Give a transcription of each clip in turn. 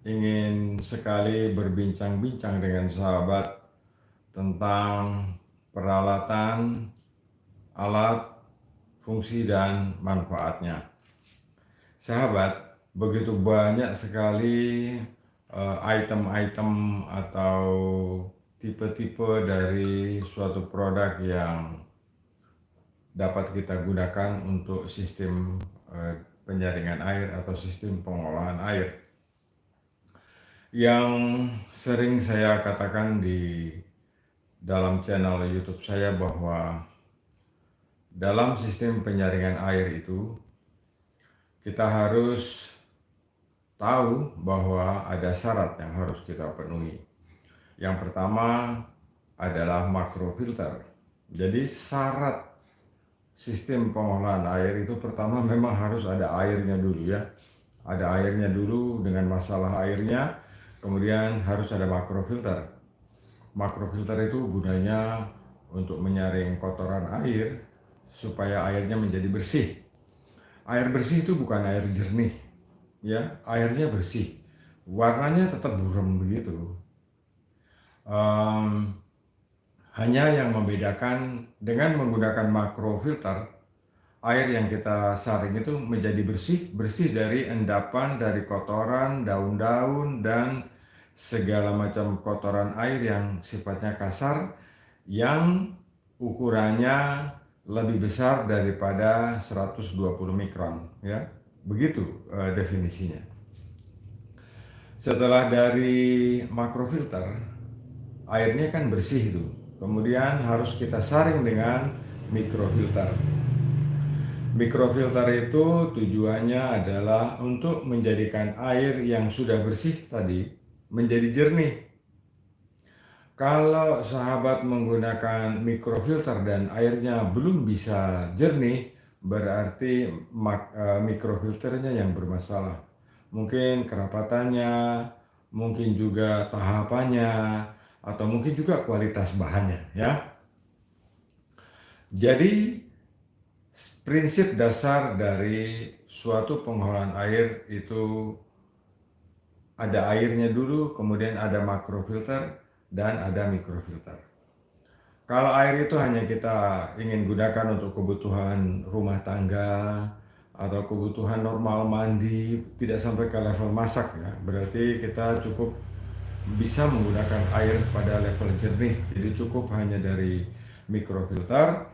ingin sekali berbincang-bincang dengan sahabat tentang peralatan, alat, fungsi, dan manfaatnya. Sahabat, begitu banyak sekali item-item atau tipe-tipe dari suatu produk yang dapat kita gunakan untuk sistem penyaringan air atau sistem pengolahan air. Yang sering saya katakan di dalam channel YouTube saya bahwa dalam sistem penyaringan air itu kita harus tahu bahwa ada syarat yang harus kita penuhi. Yang pertama adalah makrofilter. Jadi syarat sistem pengolahan air itu pertama memang harus ada airnya dulu ya. Ada airnya dulu dengan masalah airnya, kemudian harus ada makrofilter. Makrofilter itu gunanya untuk menyaring kotoran air supaya airnya menjadi bersih. Air bersih itu bukan air jernih, ya, airnya bersih. Warnanya tetap buram begitu. Hanya yang membedakan dengan menggunakan makrofilter, air yang kita saring itu menjadi bersih dari endapan, dari kotoran, daun-daun, dan segala macam kotoran air yang sifatnya kasar, yang ukurannya lebih besar daripada 120 mikron, ya. Begitu definisinya. Setelah dari makrofilter, airnya kan bersih itu. Kemudian harus kita saring dengan mikrofilter. Mikrofilter itu tujuannya adalah untuk menjadikan air yang sudah bersih tadi menjadi jernih. Kalau sahabat menggunakan mikrofilter dan airnya belum bisa jernih, berarti mikrofilternya yang bermasalah. Mungkin kerapatannya, mungkin juga tahapannya, atau mungkin juga kualitas bahannya, ya. Jadi prinsip dasar dari suatu pengolahan air itu ada airnya dulu, kemudian ada makrofilter, dan ada mikrofilter. Kalau air itu hanya kita ingin gunakan untuk kebutuhan rumah tangga atau kebutuhan normal mandi, tidak sampai ke level masak ya, berarti kita cukup bisa menggunakan air pada level jernih. Jadi cukup hanya dari mikrofilter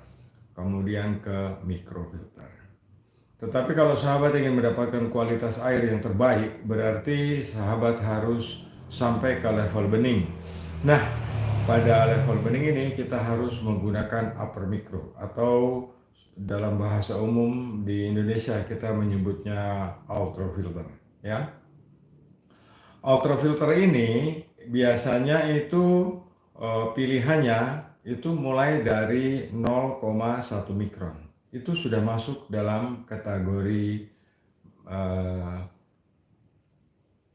kemudian ke mikrofilter. Tetapi kalau sahabat ingin mendapatkan kualitas air yang terbaik, berarti sahabat harus sampai ke level bening. Nah, pada level bening ini kita harus menggunakan upper micro, atau dalam bahasa umum di Indonesia kita menyebutnya ultrafilter, ya. Ultrafilter ini biasanya itu pilihannya itu mulai dari 0,1 mikron. Itu sudah masuk dalam kategori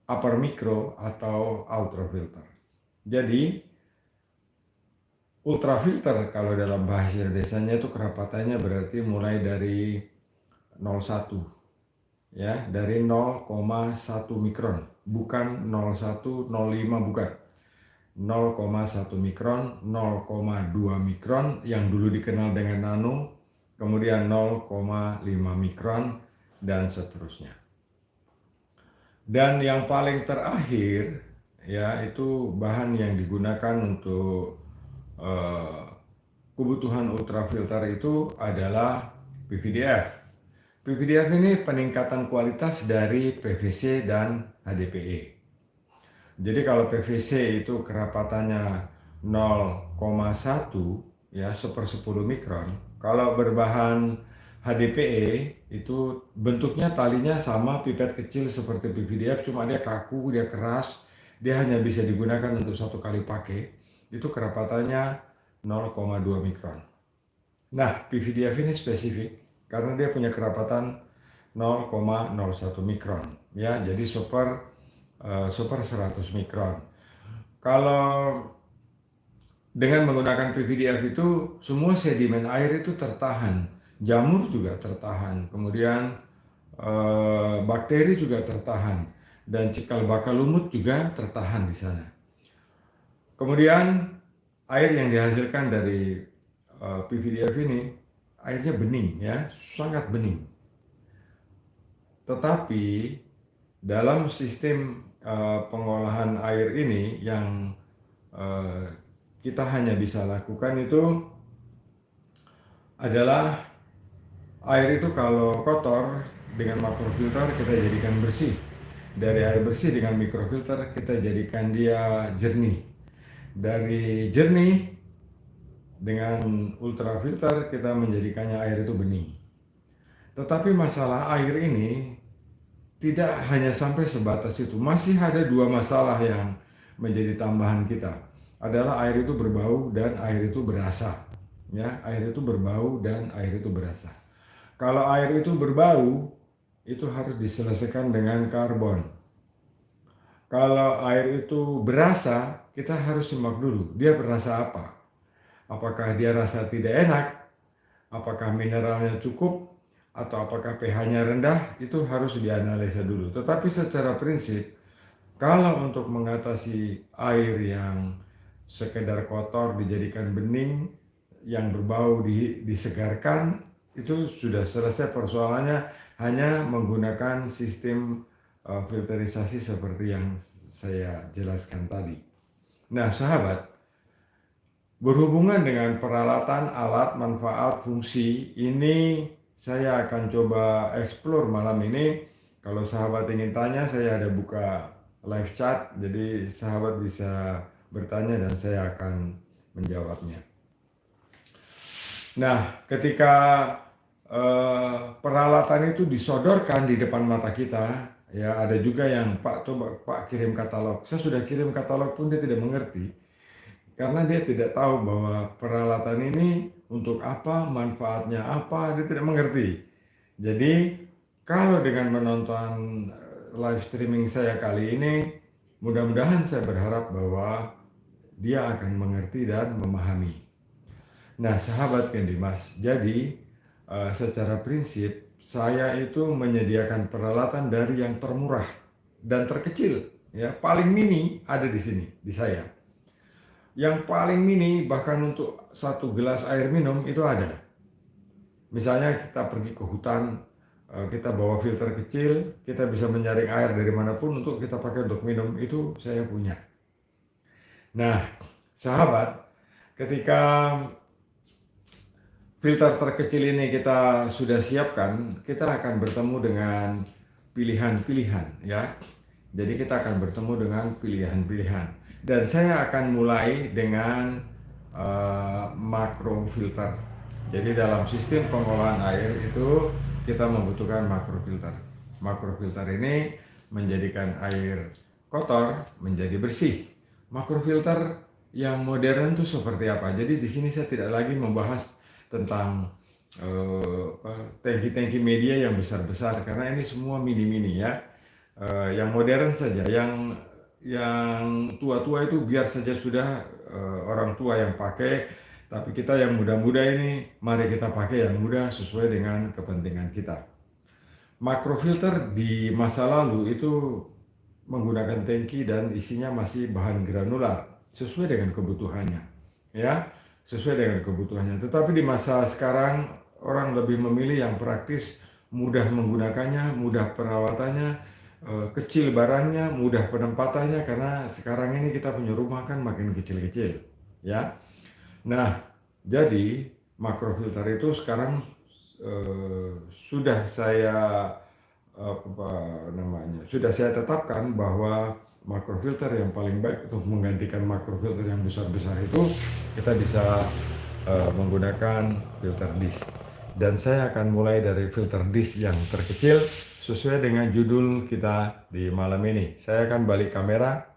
upper micro atau ultrafilter. Jadi ultrafilter kalau dalam bahasa Indonesianya itu kerapatannya berarti mulai dari 0,1, ya, dari 0,1 mikron, bukan 0,1, 0,5, bukan. 0,1 mikron, 0,2 mikron yang dulu dikenal dengan nano, kemudian 0,5 mikron, dan seterusnya. Dan yang paling terakhir, ya, itu bahan yang digunakan untuk kebutuhan ultrafilter itu adalah PVDF. PVDF ini peningkatan kualitas dari PVC dan HDPE. Jadi kalau PVC itu kerapatannya 0,1, ya, 1/10 mikron. Kalau berbahan HDPE itu bentuknya talinya sama pipet kecil seperti PVDF, cuma dia kaku, dia keras, dia hanya bisa digunakan untuk satu kali pakai. Itu kerapatannya 0,2 mikron. Nah, PVDF ini spesifik karena dia punya kerapatan 0,01 mikron, ya, jadi super 100 mikron. Kalau dengan menggunakan PVDF itu semua sedimen air itu tertahan, jamur juga tertahan, kemudian bakteri juga tertahan. dan cikal bakal lumut juga tertahan di sana. Kemudian air yang dihasilkan dari PVDF ini airnya bening ya, sangat bening. Tetapi dalam sistem pengolahan air ini yang kita hanya bisa lakukan itu adalah air itu kalau kotor dengan makrofilter kita jadikan bersih. Dari air bersih dengan mikrofilter kita jadikan dia jernih. Dari jernih dengan ultrafilter kita menjadikannya air itu bening. Tetapi masalah air ini tidak hanya sampai sebatas itu. Masih ada dua masalah yang menjadi tambahan kita. Adalah air itu berbau dan air itu berasa. Ya, air itu berbau dan air itu berasa. Kalau air itu berbau, itu harus diselesaikan dengan karbon. Kalau air itu berasa, kita harus simak dulu, dia berasa apa? Apakah dia rasa tidak enak? Apakah mineralnya cukup? Atau apakah pH-nya rendah? Itu harus dianalisa dulu. Tetapi secara prinsip, kalau untuk mengatasi air yang sekedar kotor dijadikan bening, yang berbau disegarkan, itu sudah selesai persoalannya, hanya menggunakan sistem filterisasi seperti yang saya jelaskan tadi. Nah, sahabat, berhubungan dengan peralatan, alat, manfaat, fungsi, ini saya akan coba explore malam ini. Kalau sahabat ingin tanya, saya ada buka live chat, jadi sahabat bisa bertanya dan saya akan menjawabnya. Nah, ketika peralatan itu disodorkan di depan mata kita, ya ada juga yang Pak kirim katalog. Saya sudah kirim katalog pun dia tidak mengerti, karena dia tidak tahu bahwa peralatan ini untuk apa, manfaatnya apa, dia tidak mengerti. Jadi kalau dengan menonton live streaming saya kali ini, mudah-mudahan saya berharap bahwa dia akan mengerti dan memahami. Nah, sahabat Kendimas, jadi secara prinsip saya itu menyediakan peralatan dari yang termurah dan terkecil, ya paling mini ada di sini di saya. Yang paling mini bahkan untuk satu gelas air minum itu ada. Misalnya kita pergi ke hutan, kita bawa filter kecil, kita bisa menyaring air dari manapun untuk kita pakai untuk minum, itu saya punya. Nah, sahabat, ketika filter terkecil ini kita sudah siapkan, kita akan bertemu dengan pilihan-pilihan, ya. Jadi kita akan bertemu dengan pilihan-pilihan. Dan saya akan mulai dengan makrofilter. Jadi dalam sistem pengolahan air itu kita membutuhkan makrofilter. Makrofilter ini menjadikan air kotor menjadi bersih. Makrofilter yang modern itu seperti apa? Jadi di sini saya tidak lagi membahas tentang tangki-tangki media yang besar-besar, karena ini semua mini-mini ya. Yang modern saja, yang tua-tua itu biar saja sudah orang tua yang pakai, tapi kita yang muda-muda ini mari kita pakai yang muda sesuai dengan kepentingan kita. Makrofilter di masa lalu itu menggunakan tangki dan isinya masih bahan granular sesuai dengan kebutuhannya, ya. Sesuai dengan kebutuhannya. Tetapi di masa sekarang orang lebih memilih yang praktis, mudah menggunakannya, mudah perawatannya, kecil barangnya, mudah penempatannya, karena sekarang ini kita punya rumah kan makin kecil-kecil, ya. Nah, jadi makrofilter itu sekarang sudah saya sudah saya tetapkan bahwa makrofilter yang paling baik untuk menggantikan makrofilter yang besar-besar itu kita bisa menggunakan filter disk. Dan saya akan mulai dari filter disk yang terkecil sesuai dengan judul kita di malam ini. Saya akan balik kamera.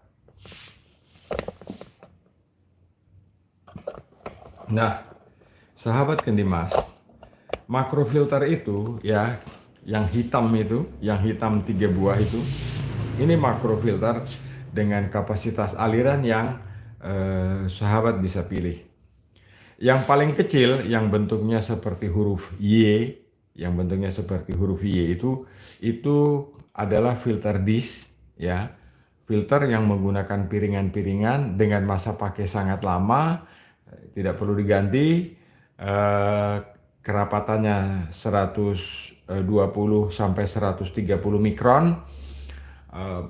Nah, sahabat Kendimas, makrofilter itu ya, yang hitam itu, yang hitam 3 buah itu, ini makrofilter dengan kapasitas aliran yang sahabat bisa pilih. Yang paling kecil, yang bentuknya seperti huruf Y, itu adalah filter disk ya. Filter yang menggunakan piringan-piringan dengan masa pakai sangat lama, tidak perlu diganti, eh, kerapatannya 120 sampai 130 mikron, eh,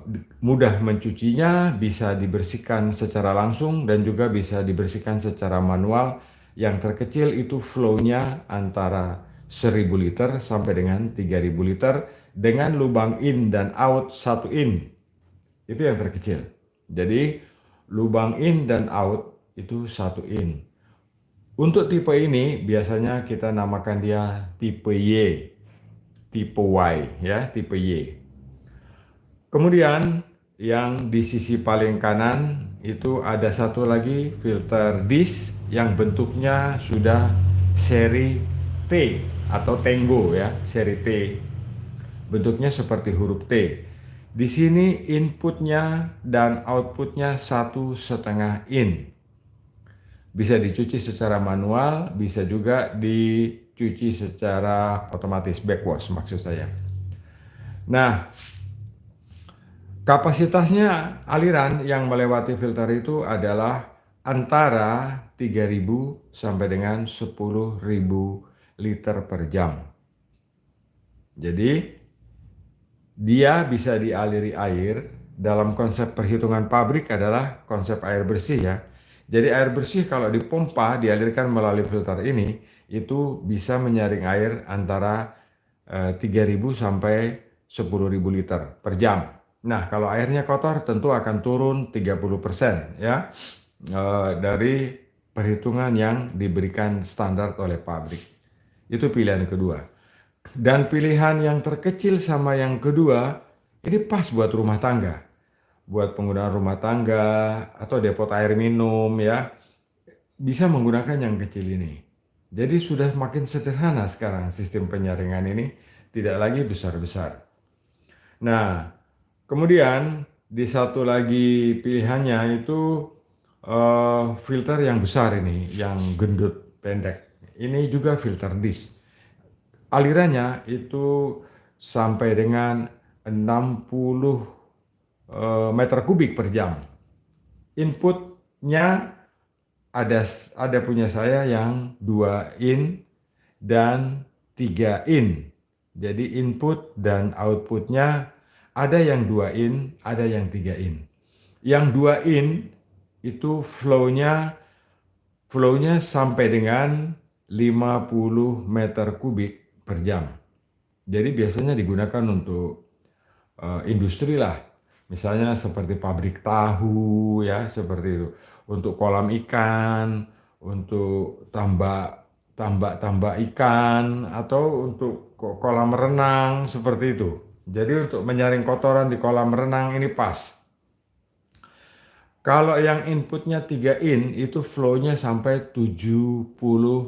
mudah mencucinya, bisa dibersihkan secara langsung dan juga bisa dibersihkan secara manual. Yang terkecil itu flow-nya antara 1000 liter sampai dengan 3000 liter dengan lubang in dan out 1 in. Itu yang terkecil. Jadi lubang in dan out itu 1 in. Untuk tipe ini biasanya kita namakan dia tipe Y, tipe Y ya, tipe Y. Kemudian yang di sisi paling kanan itu ada satu lagi filter disk yang bentuknya sudah seri T atau Tango ya, seri T. Bentuknya seperti huruf T. Di sini inputnya dan outputnya 1,5 in. Bisa dicuci secara manual, bisa juga dicuci secara otomatis, backwash maksud saya. Nah, kapasitasnya aliran yang melewati filter itu adalah antara 3.000 sampai dengan 10.000 liter per jam. Jadi dia bisa dialiri air dalam konsep perhitungan pabrik adalah konsep air bersih ya. Jadi air bersih kalau dipompa dialirkan melalui filter ini itu bisa menyaring air antara 3.000 sampai 10.000 liter per jam. Nah, kalau airnya kotor tentu akan turun 30% ya dari perhitungan yang diberikan standar oleh pabrik. Itu pilihan kedua. Dan pilihan yang terkecil sama yang kedua ini pas buat rumah tangga. Buat penggunaan rumah tangga atau depot air minum ya. Bisa menggunakan yang kecil ini. Jadi sudah makin sederhana sekarang sistem penyaringan ini. Tidak lagi besar-besar. Nah, kemudian di satu lagi pilihannya itu filter yang besar ini, yang gendut pendek. Ini juga filter disk. Alirannya itu sampai dengan 60 meter kubik per jam. Inputnya ada punya saya yang 2 in dan 3 in. Jadi input dan outputnya ada yang 2 in, ada yang 3 in. Yang 2 in itu flow-nya sampai dengan 50 meter kubik per jam. Jadi biasanya digunakan untuk industri lah. Misalnya seperti pabrik tahu ya, seperti itu. Untuk kolam ikan, untuk tambak ikan atau untuk kolam renang seperti itu. Jadi untuk menyaring kotoran di kolam renang ini pas. Kalau yang inputnya 3 in itu flow-nya sampai 70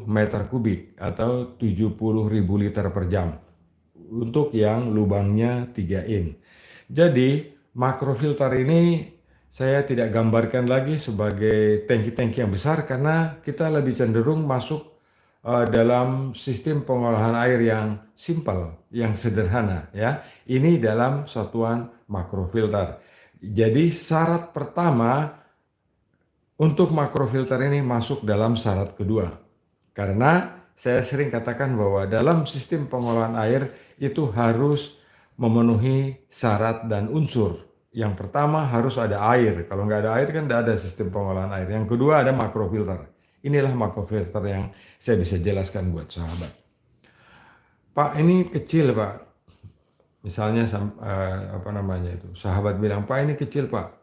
meter kubik atau 70.000 liter per jam. Untuk yang lubangnya 3 in. Jadi makrofilter ini saya tidak gambarkan lagi sebagai tangki-tangki yang besar karena kita lebih cenderung masuk dalam sistem pengolahan air yang simpel, yang sederhana ya. Ini dalam satuan makrofilter. Jadi syarat pertama untuk makrofilter ini masuk dalam syarat kedua. Karena saya sering katakan bahwa dalam sistem pengolahan air itu harus memenuhi syarat dan unsur. Yang pertama harus ada air. Kalau nggak ada air kan nggak ada sistem pengolahan air. Yang kedua ada makrofilter. Inilah makrofilter yang saya bisa jelaskan buat sahabat. Pak ini kecil Pak. Misalnya apa namanya itu. Sahabat bilang Pak ini kecil Pak.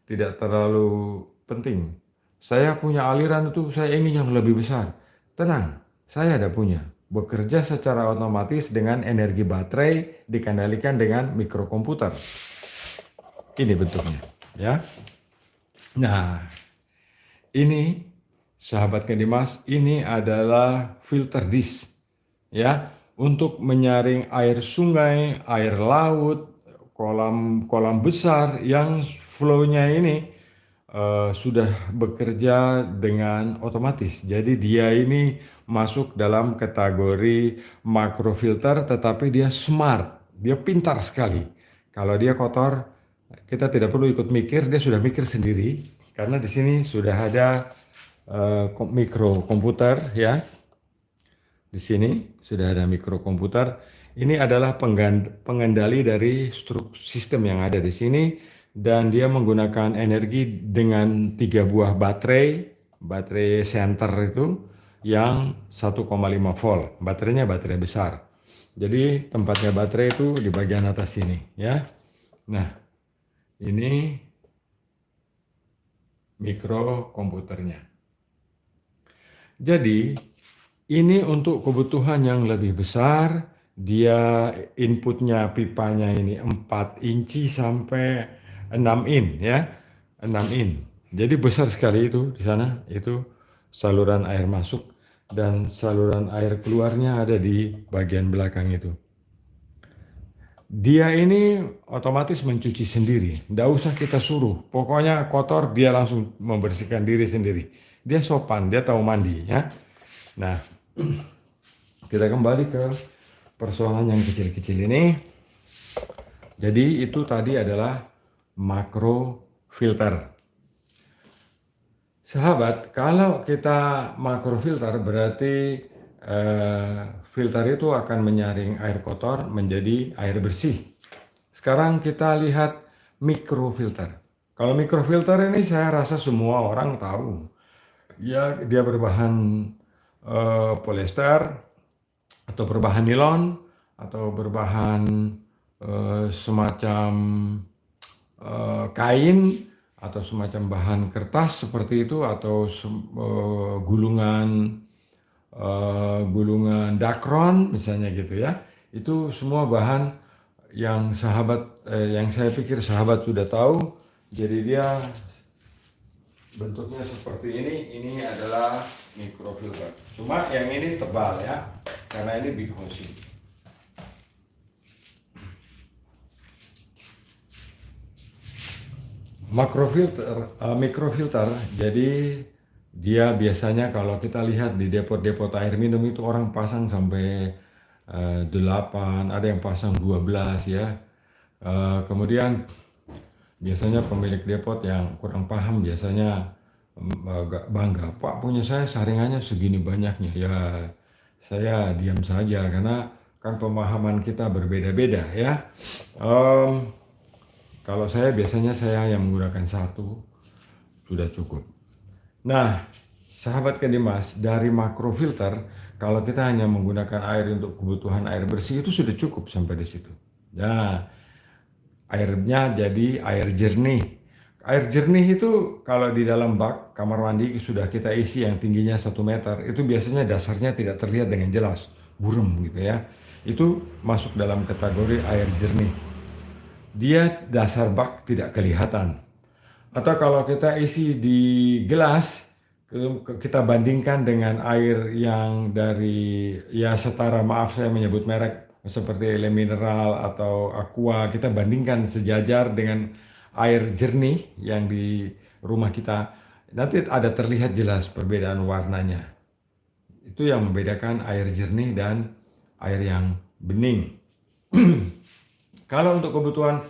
Tidak terlalu penting. Saya punya aliran itu saya ingin yang lebih besar. Tenang, saya ada punya. Bekerja secara otomatis dengan energi baterai dikendalikan dengan mikrokomputer. Ini bentuknya, ya. Nah, ini sahabat Kedimas, ini adalah filter disk, ya, untuk menyaring air sungai, air laut, kolam besar yang flow-nya ini sudah bekerja dengan otomatis. Jadi dia ini masuk dalam kategori makrofilter tetapi dia smart, dia pintar sekali. Kalau dia kotor Kita tidak perlu ikut mikir, dia sudah mikir sendiri karena di sini sudah ada mikrokomputer ya. Di sini sudah ada mikrokomputer. Ini adalah pengendali dari sistem yang ada di sini dan dia menggunakan energi dengan 3 buah baterai center itu yang 1,5 volt. Baterainya baterai besar. Jadi tempatnya baterai itu di bagian atas sini ya. Nah, ini mikrokomputernya. Jadi ini untuk kebutuhan yang lebih besar, dia inputnya pipanya ini 4 inci sampai 6 in ya, 6 in. Jadi besar sekali itu di sana, itu saluran air masuk dan saluran air keluarnya ada di bagian belakang itu. Dia ini otomatis mencuci sendiri, tidak usah kita suruh. Pokoknya kotor dia langsung membersihkan diri sendiri. Dia sopan, dia tahu mandi ya. Nah, kita kembali ke persoalan yang kecil-kecil ini. Jadi itu tadi adalah makro filter. Sahabat, kalau kita makro filter berarti filter itu akan menyaring air kotor menjadi air bersih. Sekarang kita lihat mikrofilter. Kalau mikrofilter ini saya rasa semua orang tahu. Ya, dia berbahan polyester atau berbahan nilon atau berbahan semacam kain atau semacam bahan kertas seperti itu atau gulungan dakron misalnya gitu ya. Itu semua bahan yang yang saya pikir sahabat sudah tahu. Jadi dia bentuknya seperti ini. Ini adalah mikrofilter. Cuma yang ini tebal ya, karena ini big housing. Mikrofilter, jadi dia biasanya kalau kita lihat di depot-depot air minum itu orang pasang sampai 8, ada yang pasang 12 ya. Kemudian biasanya pemilik depot yang kurang paham biasanya agak bangga, Pak punya saya saringannya segini banyaknya. Ya saya diam saja karena kan pemahaman kita berbeda-beda ya. Kalau saya biasanya saya yang menggunakan 1 sudah cukup. Nah, sahabat Kedimas, dari makrofilter kalau kita hanya menggunakan air untuk kebutuhan air bersih itu sudah cukup sampai di situ. Nah, airnya jadi air jernih. Air jernih itu kalau di dalam bak kamar mandi sudah kita isi yang tingginya 1 meter, itu biasanya dasarnya tidak terlihat dengan jelas, buram gitu ya. Itu masuk dalam kategori air jernih. Dia dasar bak tidak kelihatan. Atau kalau kita isi di gelas, kita bandingkan dengan air yang dari ya setara, maaf saya menyebut merek seperti Le Mineral atau Aqua, kita bandingkan sejajar dengan air jernih yang di rumah kita, nanti ada terlihat jelas perbedaan warnanya. Itu yang membedakan air jernih dan air yang bening. Kalau untuk kebutuhan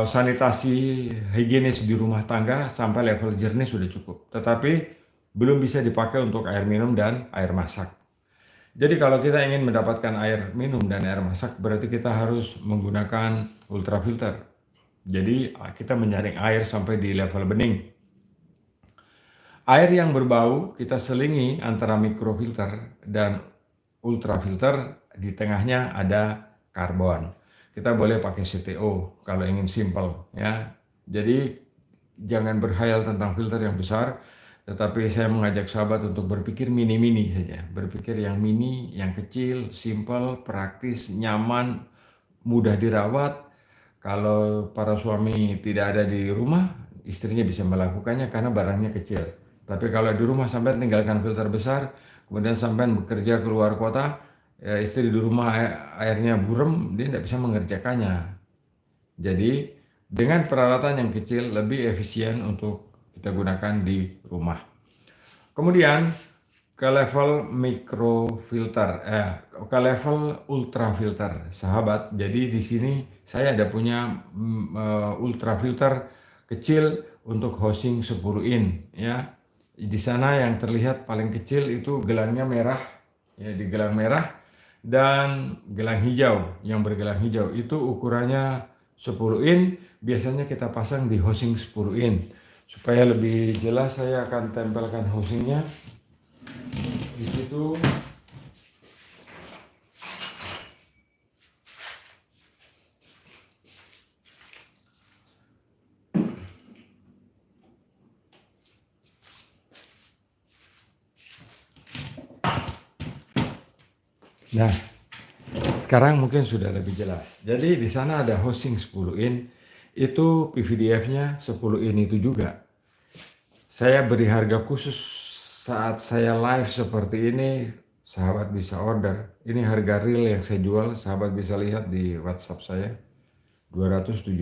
sanitasi higienis di rumah tangga sampai level jernih sudah cukup, tetapi belum bisa dipakai untuk air minum dan air masak. Jadi kalau kita ingin mendapatkan air minum dan air masak berarti kita harus menggunakan ultrafilter. Jadi kita menyaring air sampai di level bening. Air yang berbau kita selingi antara mikrofilter dan ultrafilter, di tengahnya ada karbon. Kita boleh pakai CTO kalau ingin simple ya. Jadi jangan berhayal tentang filter yang besar, tetapi saya mengajak sahabat untuk berpikir mini-mini saja. Berpikir yang mini, yang kecil, simple, praktis, nyaman, mudah dirawat. Kalau para suami tidak ada di rumah, istrinya bisa melakukannya karena barangnya kecil. Tapi kalau di rumah sampai tinggalkan filter besar, kemudian sampai bekerja keluar kota, ya istri di rumah airnya burem, dia tidak bisa mengerjakannya. Jadi dengan peralatan yang kecil lebih efisien untuk kita gunakan di rumah. Kemudian ke level mikrofilter, ke level ultrafilter, sahabat. Jadi di sini saya ada punya ultra filter kecil untuk housing 10 in ya. Di sana yang terlihat paling kecil itu gelangnya merah ya, di gelang merah, dan gelang hijau yang bergelang hijau itu ukurannya 10 in. Biasanya kita pasang di housing 10 in. Supaya lebih jelas saya akan tempelkan housingnya di situ. Nah, sekarang mungkin sudah lebih jelas. Jadi di sana ada housing 10 in, itu PVDF-nya 10 in itu juga. Saya beri harga khusus saat saya live seperti ini, sahabat bisa order. Ini harga real yang saya jual, sahabat bisa lihat di WhatsApp saya, 275.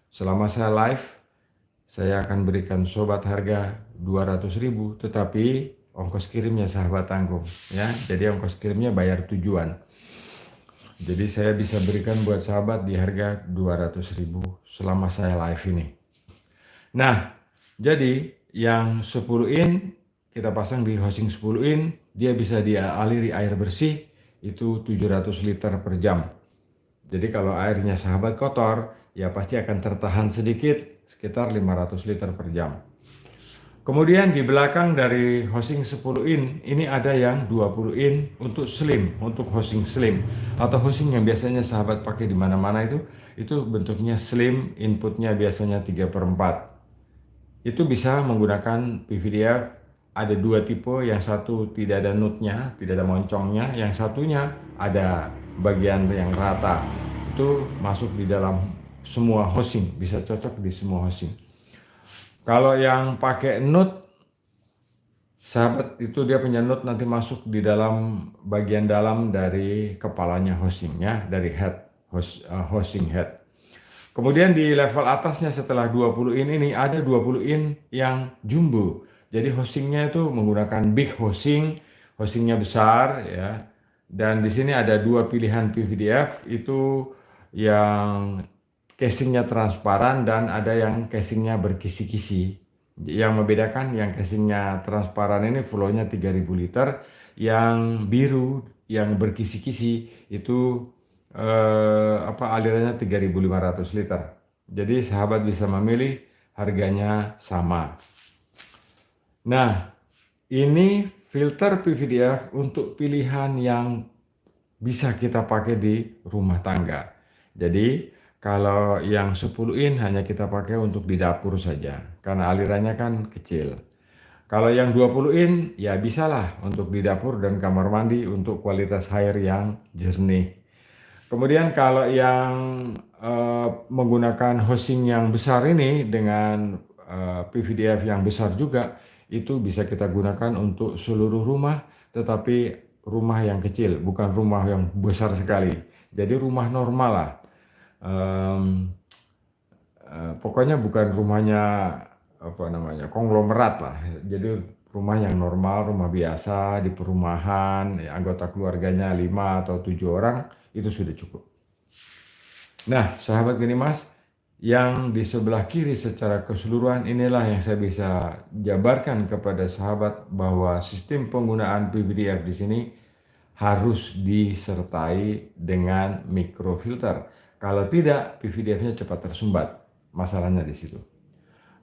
Selama saya live, saya akan berikan sobat harga 200.000, tetapi ongkos kirimnya sahabat tanggung ya. Jadi ongkos kirimnya bayar tujuan. Jadi saya bisa berikan buat sahabat di harga 200.000 selama saya live ini. Nah, jadi yang 10 in kita pasang di housing 10 in, dia bisa dialiri air bersih itu 700 liter per jam. Jadi kalau airnya sahabat kotor, ya pasti akan tertahan sedikit, sekitar 500 liter per jam. Kemudian di belakang dari housing 10 in, ini ada yang 20 in untuk slim, untuk housing slim. Atau housing yang biasanya sahabat pakai di mana-mana itu bentuknya slim, inputnya biasanya 3/4. Itu bisa menggunakan PVDF, ada dua tipe, yang satu tidak ada nutnya, tidak ada moncongnya, yang satunya ada bagian yang rata. Itu masuk di dalam semua housing, bisa cocok di semua housing. Kalau yang pakai nut, sahabat itu dia punya nut nanti masuk di dalam bagian dalam dari kepalanya housingnya, dari housing head. Kemudian di level atasnya setelah 20 in ini ada 20 in yang jumbo. Jadi housingnya itu menggunakan big housing, housingnya besar ya. Dan di sini ada dua pilihan PVDF, itu yang casingnya transparan dan ada yang casingnya berkisi-kisi. Yang membedakan yang casingnya transparan ini flow-nya 3000 liter, yang biru yang berkisi-kisi itu alirannya 3.500 liter. Jadi sahabat bisa memilih, harganya sama. Nah, ini filter PVDF untuk pilihan yang bisa kita pakai di rumah tangga. Jadi kalau yang 10 in hanya kita pakai untuk di dapur saja, karena alirannya kan kecil. Kalau yang 20 in ya bisalah untuk di dapur dan kamar mandi untuk kualitas air yang jernih. Kemudian kalau yang menggunakan housing yang besar ini dengan PVDF yang besar juga, itu bisa kita gunakan untuk seluruh rumah, tetapi rumah yang kecil, bukan rumah yang besar sekali. Jadi rumah normal lah. Pokoknya bukan rumahnya konglomerat lah. Jadi rumah yang normal, rumah biasa di perumahan, anggota keluarganya 5 atau 7 orang itu sudah cukup. Nah, sahabat gini mas, yang di sebelah kiri secara keseluruhan inilah yang saya bisa jabarkan kepada sahabat bahwa sistem penggunaan PVDF di sini harus disertai dengan microfilter. Kalau tidak, PVDF-nya cepat tersumbat. Masalahnya di situ.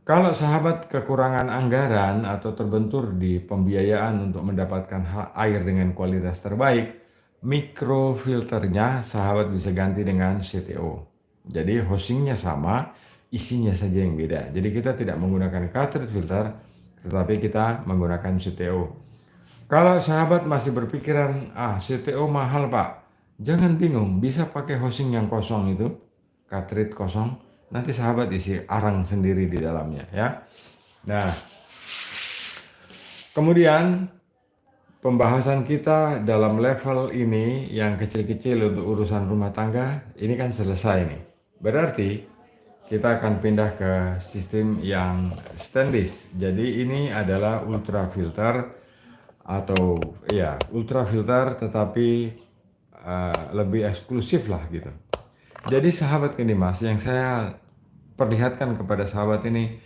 Kalau sahabat kekurangan anggaran atau terbentur di pembiayaan untuk mendapatkan air dengan kualitas terbaik, mikrofilternya sahabat bisa ganti dengan CTO. Jadi housingnya sama, isinya saja yang beda. Jadi kita tidak menggunakan cartridge filter, tetapi kita menggunakan CTO. Kalau sahabat masih berpikiran, CTO mahal pak, jangan bingung, bisa pakai housing yang kosong itu, cartridge kosong, nanti sahabat isi arang sendiri di dalamnya ya. Nah, kemudian pembahasan kita dalam level ini yang kecil-kecil untuk urusan rumah tangga, ini kan selesai nih. Berarti kita akan pindah ke sistem yang stainless. Jadi ini adalah ultra filter, atau ya ultra filter tetapi lebih eksklusif lah gitu. Jadi sahabat ini Mas, yang saya perlihatkan kepada sahabat ini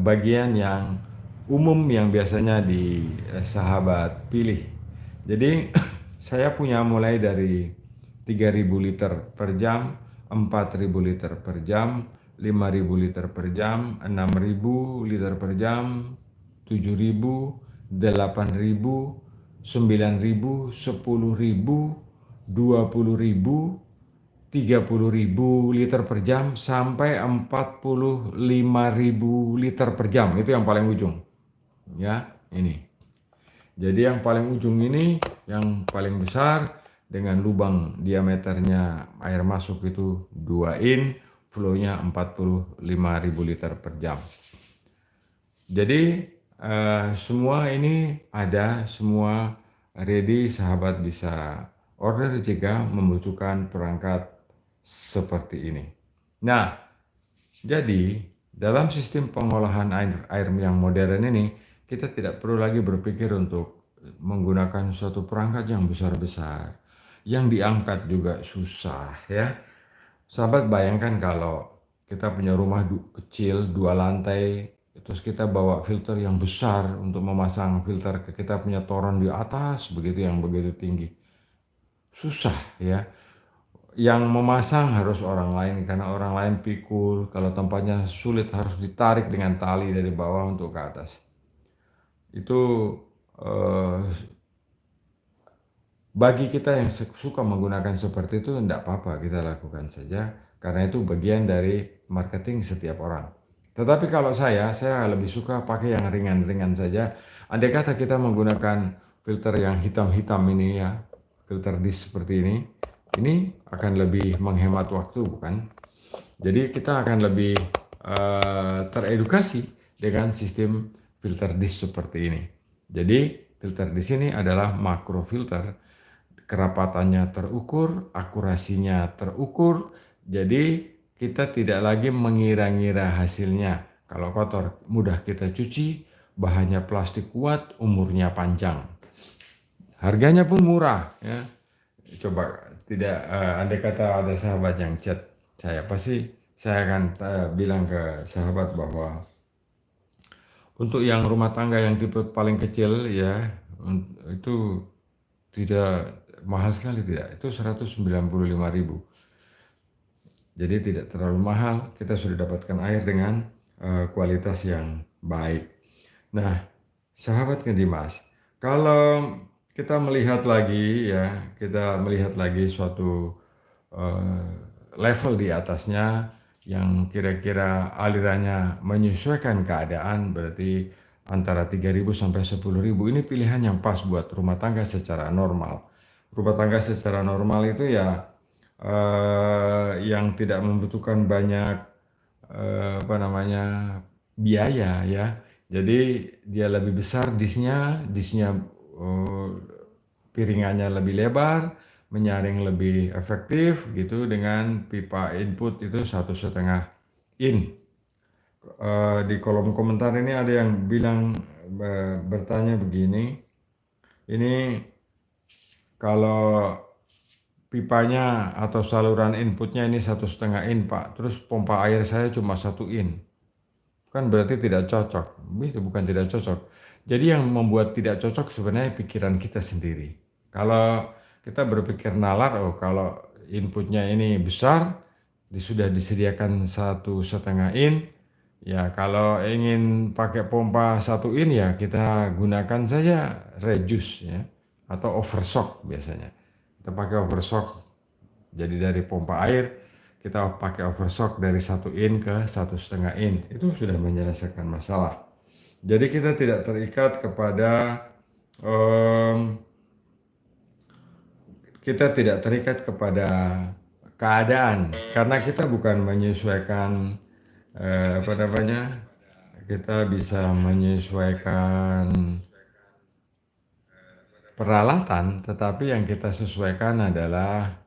bagian yang umum yang biasanya sahabat pilih. Jadi saya punya mulai dari 3.000 liter per jam, 4.000 liter per jam, 5.000 liter per jam, 6.000 liter per jam, 7.000, 8.000, 9.000, 10.000, 20.000, 30.000 liter per jam sampai 45.000 liter per jam. Itu yang paling ujung. Ya, ini. Jadi yang paling ujung ini yang paling besar dengan lubang diameternya air masuk itu 2 in, flow-nya 45.000 liter per jam. Jadi semua ini ada, semua ready, sahabat bisa order jika membutuhkan perangkat seperti ini. Nah, jadi dalam sistem pengolahan air yang modern ini, kita tidak perlu lagi berpikir untuk menggunakan suatu perangkat yang besar-besar, yang diangkat juga susah ya. Sahabat bayangkan kalau kita punya rumah kecil 2 lantai, terus kita bawa filter yang besar untuk memasang filter, kita punya toren di atas begitu yang begitu tinggi. Susah ya. Yang memasang harus orang lain karena orang lain pikul, kalau tempatnya sulit harus ditarik dengan tali dari bawah untuk ke atas. Itu eh, bagi kita yang suka menggunakan seperti itu tidak apa-apa, kita lakukan saja karena itu bagian dari marketing setiap orang. Tetapi kalau saya lebih suka pakai yang ringan-ringan saja. Andai kata kita menggunakan filter yang hitam-hitam ini ya, filter disk seperti ini akan lebih menghemat waktu, bukan? Jadi kita akan lebih teredukasi dengan sistem filter disk seperti ini. Jadi filter disk ini adalah makro filter, kerapatannya terukur, akurasinya terukur, jadi kita tidak lagi mengira-ngira hasilnya. Kalau kotor mudah kita cuci, bahannya plastik kuat, umurnya panjang. Harganya pun murah ya. Coba tidak andai kata ada sahabat yang chat saya, pasti saya akan bilang ke sahabat bahwa untuk yang rumah tangga yang tipe paling kecil ya, itu tidak mahal sekali, tidak. Itu 195.000. Jadi tidak terlalu mahal, kita sudah dapatkan air dengan kualitas yang baik. Nah, sahabat Dimas, kalau kita melihat lagi ya, kita melihat lagi suatu level di atasnya yang kira-kira alirannya menyesuaikan keadaan, berarti antara 3.000 sampai 10.000 ini pilihan yang pas buat rumah tangga secara normal. Rumah tangga secara normal itu ya yang tidak membutuhkan banyak biaya ya. Jadi dia lebih besar disnya eh, piringannya lebih lebar, menyaring lebih efektif gitu dengan pipa input itu 1,5 in. Di kolom komentar ini ada yang bilang bertanya begini, ini kalau pipanya atau saluran inputnya ini 1,5 in Pak, terus pompa air saya cuma 1 in, kan berarti tidak cocok. Itu bukan tidak cocok. Jadi yang membuat tidak cocok sebenarnya pikiran kita sendiri. Kalau kita berpikir nalar, oh kalau inputnya ini besar, sudah disediakan 1,5 in, ya kalau ingin pakai pompa 1 in ya kita gunakan saja reduce ya, atau overshock biasanya. Kita pakai overshock, jadi dari pompa air kita pakai overshock dari 1 in ke 1,5 in, itu sudah menyelesaikan masalah. Jadi kita tidak terikat kepada keadaan karena kita bukan menyesuaikan kita bisa menyesuaikan peralatan, tetapi yang kita sesuaikan adalah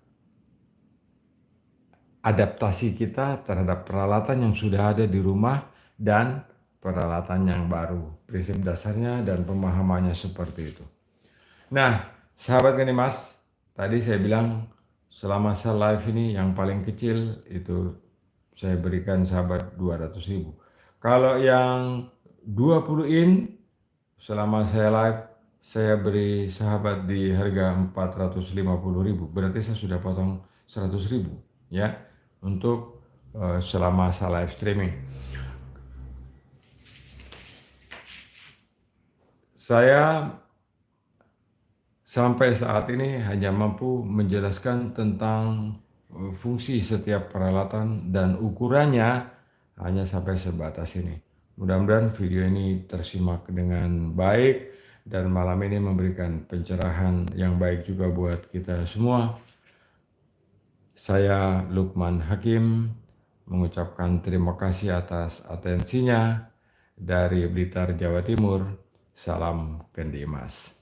adaptasi kita terhadap peralatan yang sudah ada di rumah dan peralatan yang baru. Prinsip dasarnya dan pemahamannya seperti itu. Nah, sahabat Mas, tadi saya bilang selama saya live ini yang paling kecil itu saya berikan sahabat 200.000. Kalau yang 20 in selama saya live saya beri sahabat di harga 450.000. Berarti saya sudah potong 100.000 ya untuk selama saya live streaming. Saya sampai saat ini hanya mampu menjelaskan tentang fungsi setiap peralatan dan ukurannya hanya sampai sebatas ini. Mudah-mudahan video ini tersimak dengan baik dan malam ini memberikan pencerahan yang baik juga buat kita semua. Saya Lukman Hakim mengucapkan terima kasih atas atensinya dari Blitar, Jawa Timur. Salam Kendi Mas.